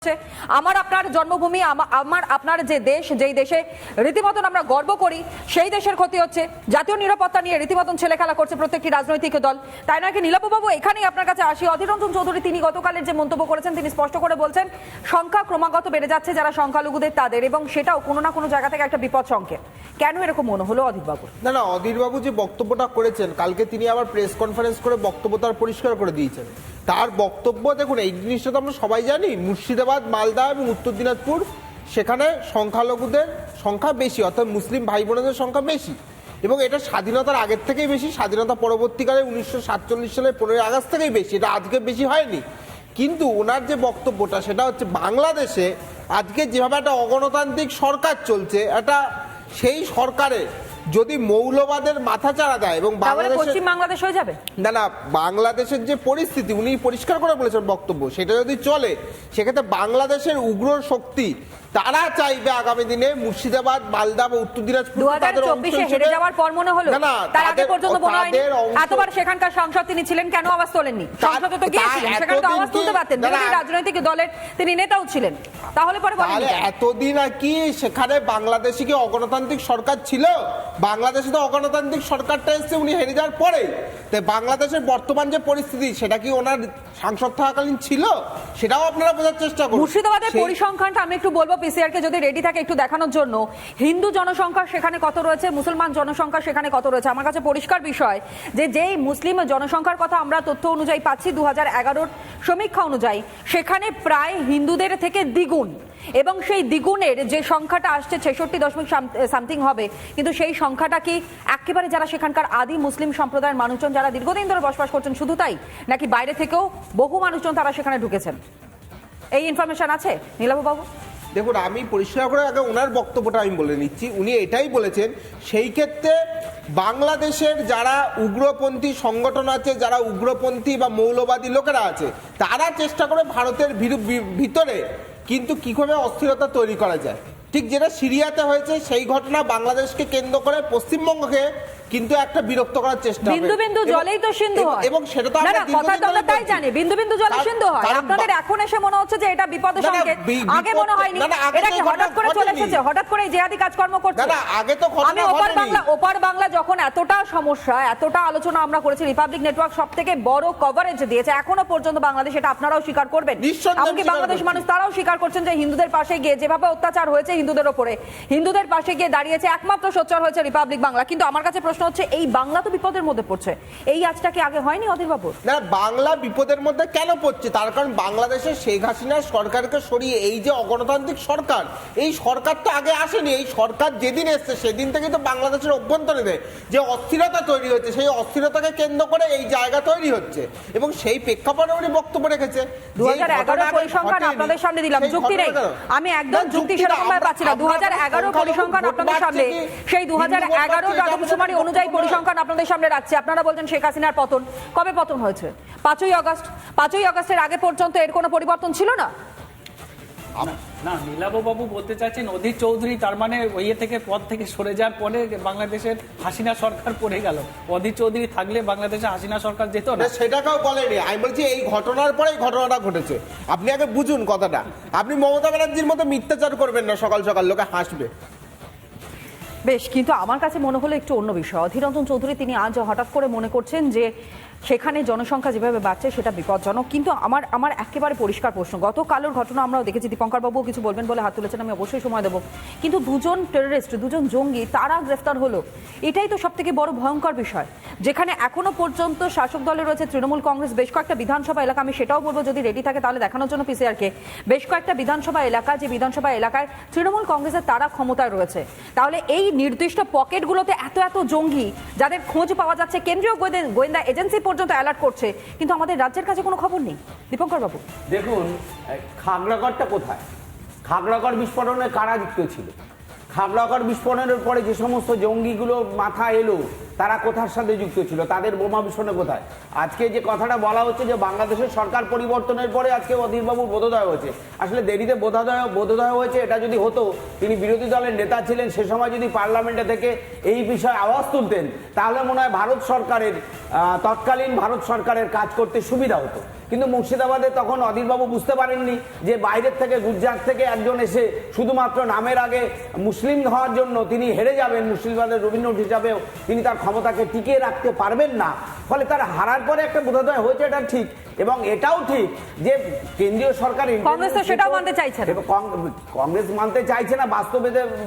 আমার আপনার জন্মভূমি, আমার আপনার যে দেশ, যেই দেশে রীতিমতন আমরা গর্ব করি, সেই দেশের ক্ষতি হচ্ছে। জাতীয় নিরাপত্তা নিয়ে রীতিমতন ছেলে খেলা করছে প্রত্যেকটি রাজনৈতিক দল। তাই নয় কি নীলাপবাবু? এখানেই আপনার কাছে আসি। অধীর রঞ্জন চৌধুরী তিনি গতকালের যে মন্তব্য করেছেন, তিনি স্পষ্ট করে বলছেন সংখ্যা ক্রমাগত বেড়ে যাচ্ছে যারা সংখ্যালঘুদের তাদের, এবং সেটাও কোনো না কোনো জায়গা থেকে একটা বিপদ সংকেত। কেন এরকম মনে হলো অধীরবাবু? না, অধীরবাবু যে বক্তব্যটা করেছেন কালকে, তিনি আবার প্রেস কনফারেন্স করে বক্তব্য তার পরিষ্কার করে দিয়েছেন। তার বক্তব্য দেখুন, এই জিনিসটা তো আমরা সবাই জানি, মুর্শিদাবাদ, মালদা এবং উত্তর দিনাজপুর, সেখানে সংখ্যালঘুদের সংখ্যা বেশি, অর্থাৎ মুসলিম ভাই বোনদের সংখ্যা বেশি, এবং এটা স্বাধীনতার আগের থেকেই বেশি, স্বাধীনতা পরবর্তীকালে 1947 সালের 15ই আগস্ট থেকেই বেশি, এটা আজকে বেশি হয়নি। কিন্তু ওনার যে বক্তব্যটা সেটা হচ্ছে, বাংলাদেশে আজকে যেভাবে একটা অগণতান্ত্রিক সরকার চলছে, এটা সেই সরকারের যদি মৌলবাদের মাথাচাড়া দেয় এবং পশ্চিম বাংলাদেশ হয়ে যাবে। না, বাংলাদেশের যে পরিস্থিতি উনি পরিষ্কার করে বলেছেন বক্তব্য, সেটা যদি চলে সেক্ষেত্রে বাংলাদেশের উগ্র শক্তি তারা চাইবে আগামী দিনে মুর্শিদাবাদ, মালদা বা উত্তর দিনাজপুর 2024 হেরে যাওয়ার পর মনে হলো, তার আগে পর্যন্ত মনে হয়নি। এতবার সেখানকার সাংসদ তিনি ছিলেন, কেন আওয়াজ তোলেননি? সংসদে তো গিয়েছিলেন, সেখানে তো আওয়াজ তুলতে পারতেন, রাজনৈতিক দলের তিনি নেতাও ছিলেন, তাহলে পরে বলেন এতদিন আর কি সেখানে বাংলাদেশে কি অগণতান্ত্রিক সরকার ছিল? বাংলাদেশে তো অগণতান্ত্রিক সরকারটা এসেছে উনি হেরে যাওয়ার পরে। তাই বাংলাদেশের বর্তমান যে পরিস্থিতি সেটা কি ওনার সাংসদ থাকাকালীন ছিল? সেটাও আপনারা বোঝার চেষ্টা করুন। মুর্শিদাবাদের পরিসংখ্যানটা আমি একটু বলবো পিসিআর কে যদি রেডি থাকে একটু দেখানোর জন্য। হিন্দু জনসংখ্যা সেখানে কত রয়েছে, মুসলমান জনসংখ্যা সেখানে কত রয়েছে। আমার কাছে পরিষ্কার বিষয় যে যেই মুসলিম জনসংখ্যার কথা আমরা তথ্য অনুযায়ী পাচ্ছি 2011 সমীক্ষা অনুযায়ী, সেখানে প্রায় হিন্দুদের থেকে দ্বিগুণ, এবং সেই দ্বিগুণের যে সংখ্যাটা আসছে 66.সামথিং হবে, কিন্তু সেই সংখ্যাটা কি একেবারে যারা সেখানকার আদি মুসলিম সম্প্রদায়ের মানুষজন যারা দীর্ঘদিন ধরে বসবাস করছেন শুধু তাই, নাকি বাইরে থেকেও বহু মানুষজন তারা সেখানে ঢুকেছেন? এই ইনফরমেশন আছে নীলাভবাবু? দেখুন, আমি পরিষ্কার করে আগে ওনার বক্তব্যটা আমি বলে নিচ্ছি। উনি এটাই বলেছেন, সেই ক্ষেত্রে বাংলাদেশের যারা উগ্রপন্থী সংগঠন আছে, যারা উগ্রপন্থী বা মৌলবাদী লোকেরা আছে, তারা চেষ্টা করে ভারতের ভিতরে কিন্তু কিভাবে অস্থিরতা তৈরি করা যায়। ঠিক যেটা সিরিয়াতে হয়েছে, সেই ঘটনা বাংলাদেশকে কেন্দ্র করে পশ্চিমবঙ্গকে কিন্তু একটা বিরক্ত করার চেষ্টা। বিন্দু বিন্দু জলেই তো সিন্ধু হয়, এবং সেটা তো আমরা তাই জানি, বিন্দু বিন্দু জলে সিন্ধু হয়। আপনাদের এখন এসে মনে হচ্ছে যে এটা বিপদের সংকেত, আগে মনে হয়নি। এটা কি হঠাৎ করে চলে এসেছে? হঠাৎ করে জিহাদি কাজকর্ম করছে? না, আগে তো আমি ওপার বাংলা যখন এতটা সমস্যা, এতটা আলোচনা আমরা করেছি, রিপাবলিক নেটওয়ার্ক সবথেকে বড় কভারেজ দিয়েছে এখনো পর্যন্ত বাংলাদেশ, এটা আপনারাও স্বীকার করবেন। এমনকি বাংলাদেশ মানুষ তারাও স্বীকার করছেন যে হিন্দুদের পাশে গিয়ে যেভাবে অত্যাচার হয়েছে হিন্দুদের ওপরে, হিন্দুদের পাশে গিয়ে দাঁড়িয়েছে একমাত্র সোচ্চার হয়েছে রিপাবলিক বাংলা। কিন্তু আমার কাছে প্রশ্ন হচ্ছে, এই বাংলা তো বিপদের মধ্যে পড়ছে, এই আজটা কি আগে হয়নি অধীরবাবু? না, বাংলা বিপদের মধ্যে কেন পড়ছে? তার কারণ বাংলাদেশের শেখ হাসিনার সরকারকে সরিয়ে এই যে অগণতান্ত্রিক সরকার, এই সরকার তো আগে আসেনি। এই সরকার যেদিন এসছে সেদিন থেকে তো বাংলাদেশের অভ্যন্তরে যে অস্থিরতা তৈরি হচ্ছে, সেই অস্থিরতাকে কেন্দ্র করে এই জায়গা তৈরি হচ্ছে, এবং সেই প্রেক্ষাপটে উনি বক্তব্য রেখেছেন। 2011 পরিসংখ্যান আপনাদের সামনে দিলাম, যুক্তি নেই, আমি একদম যুক্তি সেরকম ভাবে পাচ্ছি না। 2011 পরিসংখ্যান আপনাদের সামনে, সেই 2011 আদমশুমারি অনুযায়ী পরিসংখ্যান আপনাদের সামনে রাখছে। আপনারা বলছেন শেখ হাসিনার পতন কবে পতন হয়েছে? 5ই আগস্ট। 5ই আগস্টের আগে পর্যন্ত এর কোনো পরিবর্তন ছিল না। না, নীলাভবাবু বলতে চাচ্ছেন অধীর চৌধুরী তার মানে ওই থেকে পদ থেকে সরে যাওয়ার পরে বাংলাদেশের হাসিনা সরকার পড়ে গেল। অধীর চৌধুরী থাকলে বাংলাদেশে হাসিনা সরকার যেত না, সেটাকেও বলেনি। আমি বলছি এই ঘটনার পরে ঘটনাটা ঘটেছে, আপনি আগে বুঝুন কথাটা। আপনি মমতা ব্যানার্জির মতো মিথ্যাচার করবেন না, সকাল সকাল লোকে হাসবে। বেশ, কিন্তু আমার কাছে মনে হলো একটু অন্য বিষয়। অধীর রঞ্জন চৌধুরী তিনি আজ হঠাৎ করে মনে করছেন যে সেখানে জনসংখ্যা যেভাবে বাড়ছে সেটা বিপজ্জনক। কিন্তু আমার একেবারে পরিষ্কার প্রশ্ন, গতকালের ঘটনা আমরাও দেখেছি, দীপঙ্কর বাবুও কিছু বলবেন বলে হাত তুলেছেন, আমি অবশ্যই সময় দেবো। কিন্তু দুজন টেররিস্ট, দুজন জঙ্গি তারা গ্রেফতার হলো, এটাই তো সব থেকে বড় ভয়ঙ্কর বিষয়। যেখানে এখনো পর্যন্ত শাসক দলে রয়েছে তৃণমূল কংগ্রেস, বেশ কয়েকটা বিধানসভা এলাকা, আমি সেটাও বলবো যদি রেডি থাকে তাহলে দেখানোর জন্য পিসিআরকে, বেশ কয়েকটা বিধানসভা এলাকা, যে বিধানসভা এলাকায় তৃণমূল কংগ্রেসের তারা ক্ষমতায় রয়েছে। তাহলে এই নির্দিষ্ট পকেটগুলোতে এত এত জঙ্গি যাদের খোঁজ পাওয়া যাচ্ছে, কেন্দ্রীয় গোয়েন্দা এজেন্সি পর্যন্ত অ্যালার্ট করছে, কিন্তু আমাদের রাজ্যের কাছে কোনো খবর নেই। দীপঙ্কর বাবু দেখুন, খাগড়াগড়টা কোথায়? খাগড়াগড় বিস্ফোরণে কারা যুক্ত ছিল? খাগড়াগড় বিস্ফোরণের পরে যে সমস্ত জঙ্গিগুলো মাথা এলো তারা কোথার সাথে যুক্ত ছিল? তাদের বোমা বিস্ফোরণে কোথায়? আজকে যে কথাটা বলা হচ্ছে যে বাংলাদেশের সরকার পরিবর্তনের পরে আজকে অধীরবাবুর বোধোদয় হয়েছে, আসলে দেরিতে বোধোদয় হয়েছে। এটা যদি হতো, তিনি বিরোধী দলের নেতা ছিলেন, সে সময় যদি পার্লামেন্টে থেকে এই বিষয়ে আওয়াজ তুলতেন, তাহলে মনে হয় ভারত সরকারের তৎকালীন ভারত সরকারের কাজ করতে সুবিধা হতো। কিন্তু মুর্শিদাবাদে তখন অধীরবাবু বুঝতে পারেননি যে বাইরের থেকে গুজরাট থেকে একজন এসে শুধুমাত্র নামের আগে মুসলিম হওয়ার জন্য তিনি হেরে যাবেন, মুর্শিদাবাদের রবীন্দ্র হিসাবেও তিনি তার ক্ষমতাকে টিকিয়ে রাখতে পারবেন না। ফলে তার হারার পরে একটা বোধোদয় হয়েছে, এটা ঠিক। এবং এটাও ঠিক যে কেন্দ্রীয় সরকার কংগ্রেস তো সেটাও মানতে চাইছে না। কংগ্রেস মানতে চাইছে না,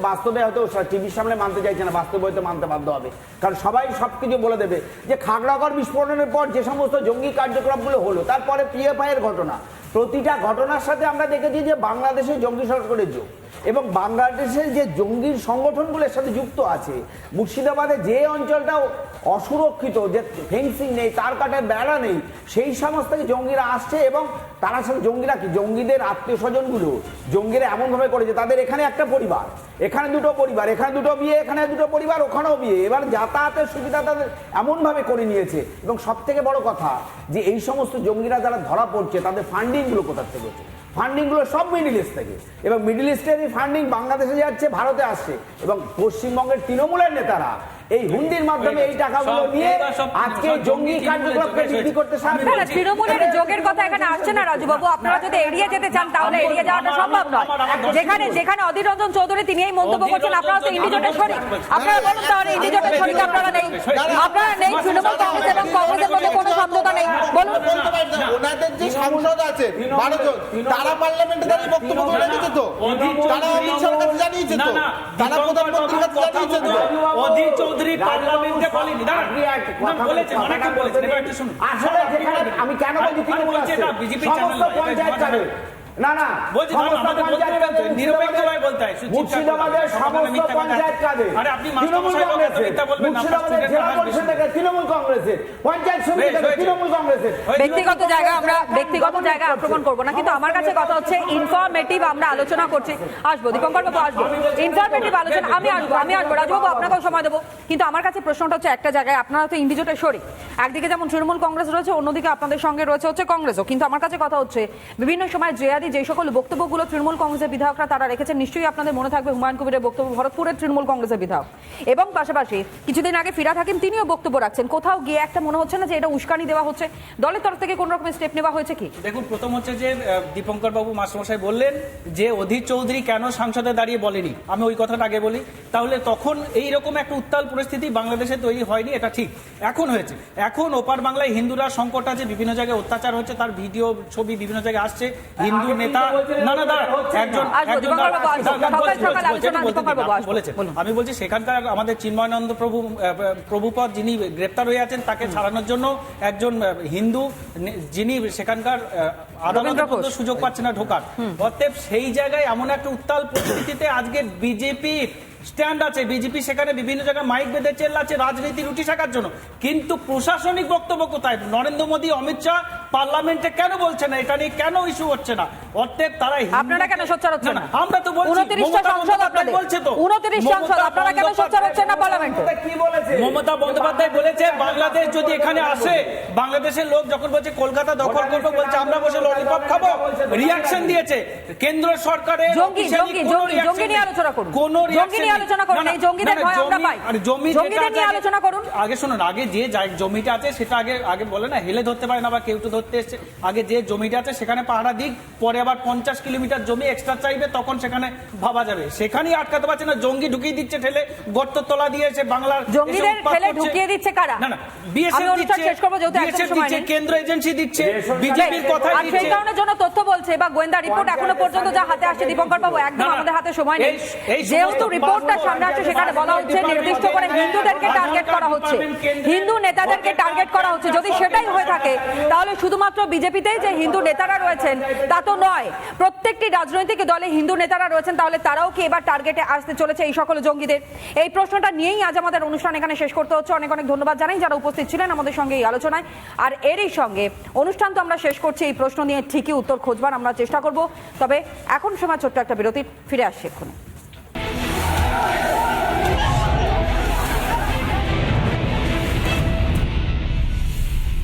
বাস্তবে হয়তো টিভির সামনে মানতে চাইছে না, বাস্তবে হয়তো মানতে বাধ্য হবে। কারণ সবাই সবকিছু বলে দেবে যে খাগড়াগড় বিস্ফোরণের পর যে সমস্ত জঙ্গি কার্যক্রমগুলো হলো, তারপরে পিএফআই এর ঘটনা, প্রতিটা ঘটনার সাথে আমরা দেখেছি যে বাংলাদেশে জঙ্গি সরকারের যোগ এবং বাংলাদেশের যে জঙ্গি সংগঠনগুলোর সাথে যুক্ত আছে। মুর্শিদাবাদে যে অঞ্চলটা অসুরক্ষিত, যে ফেন্সিং নেই, তার কাটার বেড়া নেই, সেই সমস্ত থেকে জঙ্গিরা আসছে এবং তারা সাথে জঙ্গিরা কি জঙ্গিদের আত্মীয় স্বজনগুলো জঙ্গিরা এমনভাবে করেছে তাদের এখানে একটা পরিবার, এখানে দুটো পরিবার, এখানে দুটো বিয়ে, এখানে দুটো পরিবার, ওখানেও বিয়ে, এবার যাতায়াতের সুবিধা তাদের এমনভাবে করে নিয়েছে। এবং সব থেকে বড় কথা যে এই সমস্ত জঙ্গিরা যারা ধরা পড়ছে তাদের ফান্ডিংগুলো কোথা থেকে হচ্ছে, ফান্ডিংগুলো সব মিডিল ইস্ট থেকে, এবং মিডিল ইস্টের এই ফান্ডিং বাংলাদেশে যাচ্ছে, ভারতে আসছে, এবং পশ্চিমবঙ্গের তৃণমূলের নেতারা এই হুন্ডির মাধ্যমে এই টাকাগুলো নিয়ে আজকে জঙ্গি কার্যকলাপকে বৃদ্ধি করতে সাহায্য করছে। তৃণমূলের যোগের কথা এখানে আসছে না রাজুবাবু, আপনারা যদি এড়িয়ে যেতে চান তাহলে এড়িয়ে যাওয়াটা সম্ভব নয়। যেখানে অধীর রঞ্জন চৌধুরী তিনি এই মন্তব্য করছেন, আপনারা তো ইন্ডিজোটের শরিক, আপনারা বলুন তাহলে ইন্ডিজোটের শরিক আপনারা নেই, তৃণমূল কংগ্রেস এবং কংগ্রেসের মধ্যে কোনো সমঝোতা নেই, বলুন। ওনাদের যে সাংসদ আছে 12 জন, তারা পার্লামেন্টে দাঁড়িয়ে বক্তব্য করে রেখেছে তো, তারা অমিত শাহর কাছে জানিয়েছে তো, তারা প্রধানমন্ত্রীর কাছে জানিয়েছে তো। অধীর চৌধুরী পার্লামেন্টে বলেনি, বলেছেন, অনেকে বলেছেন, এবার একটু শুনুন। আসলে যেখানে আমি কেন বলছি তৃণমূল আসছে, সমস্ত পঞ্চায়েত কাজে না না মুর্শিদাবাদের সমস্ত পঞ্চায়েত কাজে তৃণমূল কংগ্রেসের, মুর্শিদাবাদের জেলা পরিষদ থেকে তৃণমূল কংগ্রেসের, পঞ্চায়েত সমিতি থেকে তৃণমূল কংগ্রেসের। ব্যক্তিগত জায়গায় আক্রমণ করবো না, কিন্তু আমার কাছে কথা হচ্ছে ইনফরমেটিভ আমরা আলোচনা করছি। আসবো দীপঙ্কর বাবু, আসবো ইনফরমেটিভ আলোচনা, আমি আসবো রাজবাবু, আপনাকেও সময় দেবো। কিন্তু আমার কাছে প্রশ্নটা হচ্ছে একটা জায়গায়, আপনারা তো ইন্ডিজোটের শরিক, একদিকে যেমন তৃণমূল কংগ্রেস রয়েছে, অন্যদিকে আপনাদের সঙ্গে রয়েছে হচ্ছে কংগ্রেসও। কিন্তু আমার কাছে কথা হচ্ছে বিভিন্ন সময় যে সকল বক্তব্যগুলো তৃণমূল কংগ্রেসের বিধায়করা তারা রেখেছেন, নিশ্চয়ই আপনাদের মনে থাকবে হুমায়ুন কবিরের বক্তব্য, ভরতপুরের তৃণমূল কংগ্রেসের বিধায়ক, এবং পাশাপাশি কিছুদিন আগে ফিরহাদ হাকিম তিনিও বক্তব্য রাখছেন। কোথাও গিয়ে একটা মনে হচ্ছে না যে এটা উস্কানি দেওয়া হচ্ছে, দলের তরফ থেকে কোন রকমের স্টেপ নেওয়া হয়েছে কি? দেখুন, প্রথম হচ্ছে যে দীপঙ্কর বাবু মাস্টারমশাই বললেন যে অধীর চৌধুরী কেন সংসদে দাঁড়িয়ে বলেনি, আমি ওই কথাটা আগে বলি। তাহলে তখন এইরকম একটা উত্তাল পরিস্থিতি বাংলাদেশে তৈরি হয়নি, এটা ঠিক, এখন হয়েছে। এখন ওপার বাংলায় হিন্দুরা সংকট আছে, বিভিন্ন জায়গায় অত্যাচার হচ্ছে, তার ভিডিও ছবি বিভিন্ন জায়গায় আসছে, হিন্দু নেতা আমি বলছি সেখানকার আমাদের চিন্ময়ানন্দ প্রভুপদ যিনি গ্রেপ্তার হয়ে আছেন, তাকে ছাড়ানোর জন্য একজন হিন্দু যিনি সেখানকার আদালতে সুযোগ পাচ্ছে না ঢোকার। অতএব সেই জায়গায় এমন একটা উত্তাল পরিস্থিতিতে আজকে বিজেপি স্ট্যান্ড আছে, বিজেপি সেখানে বিভিন্ন জায়গায় মাইক বেঁধে চেল্লাচ্ছে রাজনীতি রুটি শাখার জন্য, কিন্তু প্রশাসনিক বক্তব্য কোথায়? নরেন্দ্র মোদী, অমিত শাহ পার্লামেন্টে কেন বলছে না, এটা নিয়ে কেন ইস্যু হচ্ছে না? অতএব তারা আপনারা কেন সোচ্চার হচ্ছে না? আমরা তো বলছি 29টা সংসদ আপনাদের বলছে তো 29 সংসদ, আপনারা কেন সোচ্চার হচ্ছেন না পার্লামেন্টে? কি বলেছে মমতা বন্দ্যোপাধ্যায় বলেছে বাংলাদেশ যদি এখানে আসে, বাংলাদেশের লোক যখন বলছে কলকাতা দখল করবে, বলছে আমরা বসে ললিপপ খাবো, রিঅ্যাকশন দিয়েছে কেন্দ্র সরকারের। জঙ্গি নিয়ে আলোচনা করুন, জঙ্গি নিয়ে আলোচনা করুন, এই জঙ্গিদের ভয় আমরা পাই, জঙ্গিদের নিয়ে আলোচনা করুন। আগে শুনুন, আগে যে জমিটা আছে সেটা আগে বলে না হেলে ধরতে পারে না বা কেউ তো ধরতে এসছে, আগে যে জমিটা আছে সেখানে পাহারা দিক, পরে আবার 50 কিলোমিটার জমি এক্সট্রা চাইবে, তখন সেখানে ভাবা যাবে। সেখানেই আটকাতে পারছে না, জঙ্গি ঢুকিয়ে দিচ্ছে ঠেলে, গর্ত তলা দিয়েছে বাংলার জঙ্গিদের ঠেলে ঢুকিয়ে দিচ্ছে কারা? না বিএসএফ দিচ্ছে, কেন্দ্র এজেন্সি দিচ্ছে, বিজেপির কথা দিচ্ছে। আর সেই কারণের জন্য তথ্য বলছে বা গোয়েন্দা রিপোর্ট এখনো পর্যন্ত যা হাতে আসছে, দীপঙ্কর বাবু একদম আমাদের হাতে সময় নেই, যেহেতু রিপোর্টটা সামনে আসছে সেখানে বলা হচ্ছে নির্দিষ্ট করে হিন্দুদেরকে টার্গেট করা হচ্ছে, হিন্দু নেতাদেরকে টার্গেট করা হচ্ছে। যদি সেটাই হয়ে থাকে তাহলে শুধুমাত্র বিজেপিতে যে হিন্দু নেতারা রয়েছেন তা তো নয়, প্রত্যেকটি রাজনৈতিক দলে হিন্দু নেতারা রয়েছেন, তাহলে তারাও কি এবার টার্গেটে আসতে চলেছে এই সকল জঙ্গিদের? এই প্রশ্নটা নিয়েই আজ আমাদের অনুষ্ঠান এখানে শেষ করতে হচ্ছে। অনেক অনেক ধন্যবাদ জানাই যারা উপস্থিত ছিলেন আমাদের সঙ্গে এই আলোচনায়। আর এরই সঙ্গে অনুষ্ঠান তো আমরা শেষ করছি, এই প্রশ্ন নিয়ে ঠিকই উত্তর খোঁজবার আমরা চেষ্টা করব। তবে এখন সময় ছোট্ট একটা বিরতি, ফিরে আসছি এক্ষুনি।